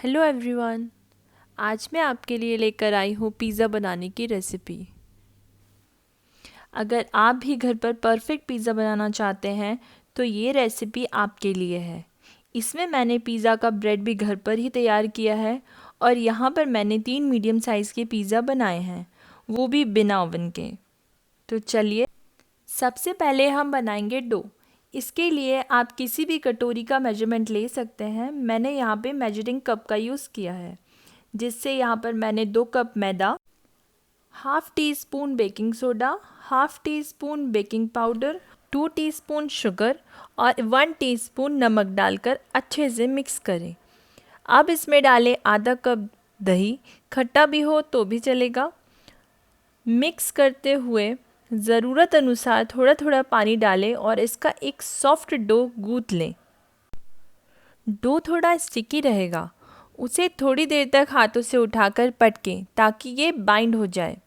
Hello everyone. आज मैं आपके लिए लेकर आई हूँ पिज़्ज़ा बनाने की रेसिपी। अगर आप भी घर पर परफेक्ट पिज़्ज़ा बनाना चाहते हैं तो ये रेसिपी आपके लिए है। इसमें मैंने पिज़्ज़ा का ब्रेड भी घर पर ही तैयार किया है और यहाँ पर मैंने 3 मीडियम साइज़ के पिज़्ज़ा बनाए हैं, वो भी बिना ओवन के। तो चलिए, सबसे पहले हम बनाएंगे डो। इसके लिए आप किसी भी कटोरी का मेजरमेंट ले सकते हैं। मैंने यहाँ पे मेजरिंग कप का यूज़ किया है, जिससे यहाँ पर मैंने 2 कप मैदा, half teaspoon baking soda, half teaspoon baking powder, 2 teaspoon sugar और 1 टीस्पून नमक डालकर अच्छे से मिक्स करें। अब इसमें डालें आधा कप दही, खट्टा भी हो तो भी चलेगा। मिक्स करते हुए ज़रूरत अनुसार थोड़ा थोड़ा पानी डालें और इसका एक सॉफ्ट डो गूँथ लें। डो थोड़ा स्टिकी रहेगा, उसे थोड़ी देर तक हाथों से उठाकर पटकें ताकि ये बाइंड हो जाए।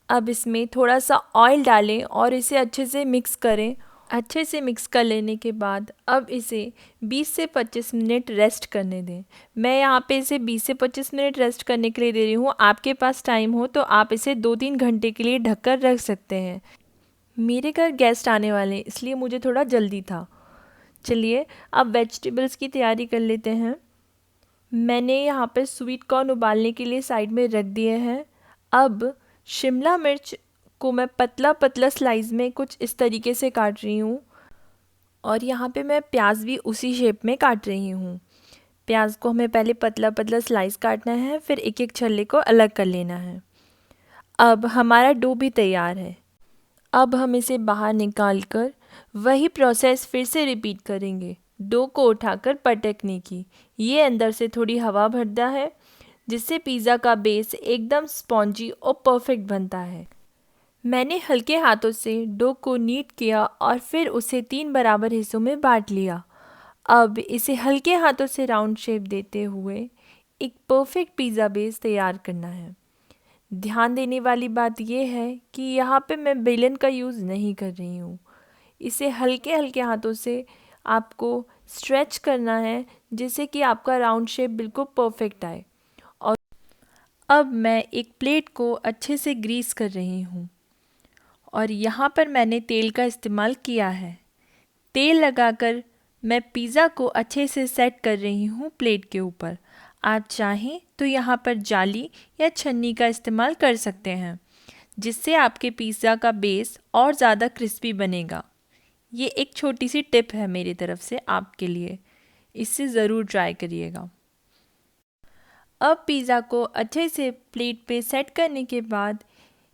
अब इसमें थोड़ा सा ऑयल डालें और इसे अच्छे से मिक्स करें। अच्छे से मिक्स कर लेने के बाद अब इसे 20 से 25 मिनट रेस्ट करने दें। मैं यहाँ पे इसे 20 से 25 मिनट रेस्ट करने के लिए दे रही हूँ। आपके पास टाइम हो तो आप इसे 2-3 घंटे के लिए ढककर रख सकते हैं। मेरे घर गेस्ट आने वाले हैं, इसलिए मुझे थोड़ा जल्दी था। चलिए, अब वेजिटेबल्स की तैयारी कर लेते हैं। मैंने यहाँ पे स्वीट कॉर्न उबालने के लिए साइड में रख दिए हैं। अब शिमला मिर्च को मैं पतला पतला स्लाइस में कुछ इस तरीके से काट रही हूँ और यहाँ पे मैं प्याज भी उसी शेप में काट रही हूँ। प्याज को हमें पहले पतला पतला स्लाइस काटना है, फिर एक एक छल्ले को अलग कर लेना है। अब हमारा डो भी तैयार है। अब हम इसे बाहर निकाल कर वही प्रोसेस फिर से रिपीट करेंगे, डो को उठाकर पटकने की। ये अंदर से थोड़ी हवा भरता है, जिससे पिज़्ज़ा का बेस एकदम स्पॉन्जी और परफेक्ट बनता है। मैंने हल्के हाथों से डो को नीट किया और फिर उसे 3 बराबर हिस्सों में बांट लिया। अब इसे हल्के हाथों से राउंड शेप देते हुए एक परफेक्ट पिज़्ज़ा बेस तैयार करना है। ध्यान देने वाली बात यह है कि यहाँ पे मैं बेलन का यूज़ नहीं कर रही हूँ। इसे हल्के हल्के हाथों से आपको स्ट्रेच करना है, जिससे कि आपका राउंड शेप बिल्कुल परफेक्ट आए। और अब मैं एक प्लेट को अच्छे से ग्रीस कर रही हूँ और यहाँ पर मैंने तेल का इस्तेमाल किया है। तेल लगाकर मैं पिज़्ज़ा को अच्छे से सेट कर रही हूँ प्लेट के ऊपर। आप चाहें तो यहाँ पर जाली या छन्नी का इस्तेमाल कर सकते हैं, जिससे आपके पिज़्ज़ा का बेस और ज़्यादा क्रिस्पी बनेगा। ये एक छोटी सी टिप है मेरी तरफ से आपके लिए, इसे ज़रूर ट्राई करिएगा। अब पिज़्ज़ा को अच्छे से प्लेट पे सेट करने के बाद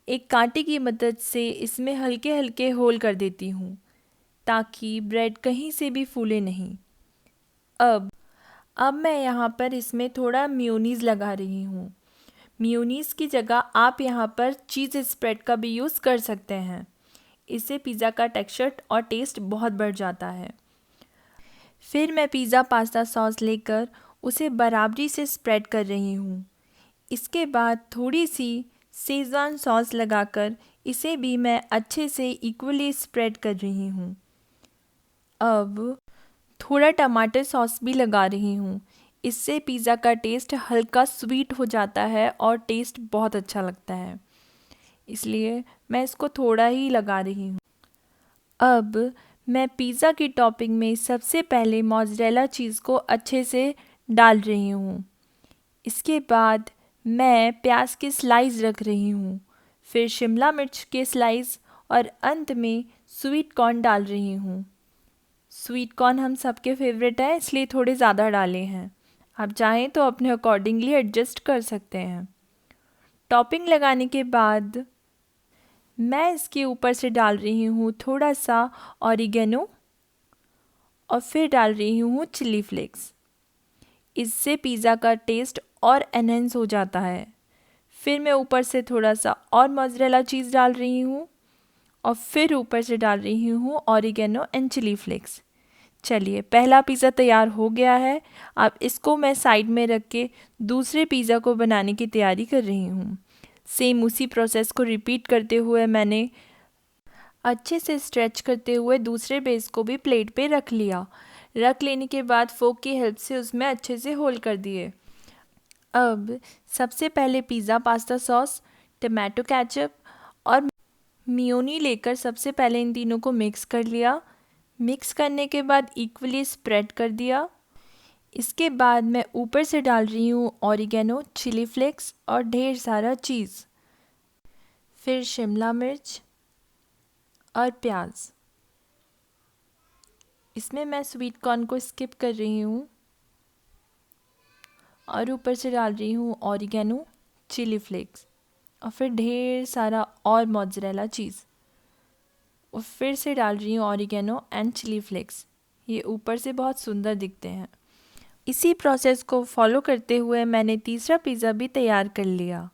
एक कांटे की मदद से इसमें हल्के हल्के होल कर देती हूँ, ताकि ब्रेड कहीं से भी फूले नहीं। अब मैं यहाँ पर इसमें थोड़ा मेयोनीज़ लगा रही हूँ। मेयोनीज़ की जगह आप यहाँ पर चीज़ स्प्रेड का भी यूज़ कर सकते हैं। इससे पिज़्ज़ा का टेक्सचर और टेस्ट बहुत बढ़ जाता है। फिर मैं पिज़्ज़ा पास्ता सॉस लेकर उसे बराबरी से स्प्रेड कर रही हूँ। इसके बाद थोड़ी सी शेज़वान सॉस लगाकर इसे भी मैं अच्छे से इक्वली स्प्रेड कर रही हूँ। अब थोड़ा टमाटर सॉस भी लगा रही हूँ। इससे पिज़्ज़ा का टेस्ट हल्का स्वीट हो जाता है और टेस्ट बहुत अच्छा लगता है, इसलिए मैं इसको थोड़ा ही लगा रही हूँ। अब मैं पिज़्ज़ा की टॉपिंग में सबसे पहले मोज़रेला चीज़ को अच्छे से डाल रही हूँ। इसके बाद मैं प्याज के स्लाइस रख रही हूँ, फिर शिमला मिर्च के स्लाइस और अंत में स्वीट कॉर्न डाल रही हूँ। स्वीट कॉर्न हम सबके फेवरेट है, इसलिए थोड़े ज़्यादा डाले हैं। आप चाहें तो अपने अकॉर्डिंगली एडजस्ट कर सकते हैं। टॉपिंग लगाने के बाद मैं इसके ऊपर से डाल रही हूँ थोड़ा सा ऑरिगेनो और फिर डाल रही हूँ चिली फ्लेक्स। इससे पिज़्ज़ा का टेस्ट और एनहेंस हो जाता है। फिर मैं ऊपर से थोड़ा सा और मोज़रेला चीज़ डाल रही हूँ और फिर ऊपर से डाल रही हूँ ऑरिगेनो एंड चिली फ्लेक्स। चलिए, पहला पिज़्ज़ा तैयार हो गया है। अब इसको मैं साइड में रख के दूसरे पिज़्ज़ा को बनाने की तैयारी कर रही हूँ। सेम उसी प्रोसेस को रिपीट करते हुए मैंने अच्छे से स्ट्रेच करते हुए दूसरे बेस को भी प्लेट पे रख लिया। रख लेने के बाद फोक की हेल्प से उसमें अच्छे से होल कर दिए। अब सबसे पहले pizza pasta sauce, tomato ketchup और मेयोनी लेकर सबसे पहले इन तीनों को मिक्स कर लिया। मिक्स करने के बाद इक्वली स्प्रेड कर दिया। इसके बाद मैं ऊपर से डाल रही हूँ ऑरिगेनो, चिली फ्लेक्स और ढेर सारा चीज़, फिर शिमला मिर्च और प्याज। इसमें मैं स्वीट कॉर्न को स्किप कर रही हूँ और ऊपर से डाल रही हूँ ऑरिगेनो, चिली फ्लेक्स और फिर ढेर सारा और मोज़रेला चीज़, और फिर से डाल रही हूँ ऑरिगेनो एंड चिली फ्लेक्स। ये ऊपर से बहुत सुंदर दिखते हैं। इसी प्रोसेस को फॉलो करते हुए मैंने तीसरा पिज़्ज़ा भी तैयार कर लिया।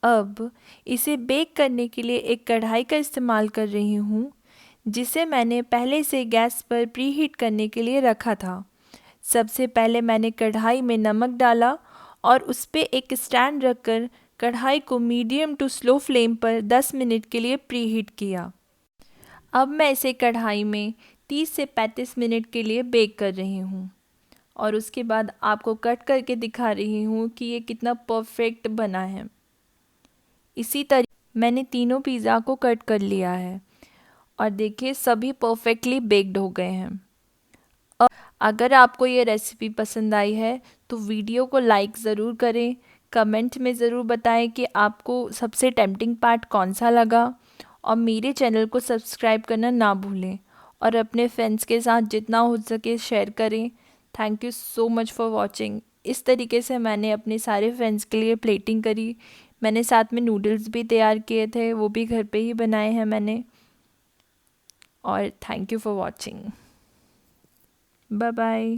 अब इसे बेक करने के लिए एक कढ़ाई का इस्तेमाल कर रही हूँ, जिसे मैंने पहले से गैस पर प्रीहीट करने के लिए रखा था। सबसे पहले मैंने कढ़ाई में नमक डाला और उस पे एक स्टैंड रखकर कढ़ाई को मीडियम टू स्लो फ्लेम पर 10 मिनट के लिए प्रीहीट किया। अब मैं इसे कढ़ाई में 30 से 35 मिनट के लिए बेक कर रही हूँ और उसके बाद आपको कट करके दिखा रही हूँ कि ये कितना परफेक्ट बना है। इसी तरह मैंने तीनों पिज़्ज़ा को कट कर लिया है और देखिए सभी परफेक्टली बेक्ड हो गए हैं। अगर आपको ये रेसिपी पसंद आई है तो वीडियो को लाइक ज़रूर करें, कमेंट में ज़रूर बताएं कि आपको सबसे टेम्पटिंग पार्ट कौन सा लगा, और मेरे चैनल को सब्सक्राइब करना ना भूलें और अपने फ्रेंड्स के साथ जितना हो सके शेयर करें। Thank you so much for watching. इस तरीके से मैंने अपने सारे फ्रेंड्स के लिए प्लेटिंग करी। मैंने साथ में नूडल्स भी तैयार किए थे, वो भी घर पे ही बनाए हैं मैंने। और thank you for watching. Bye bye.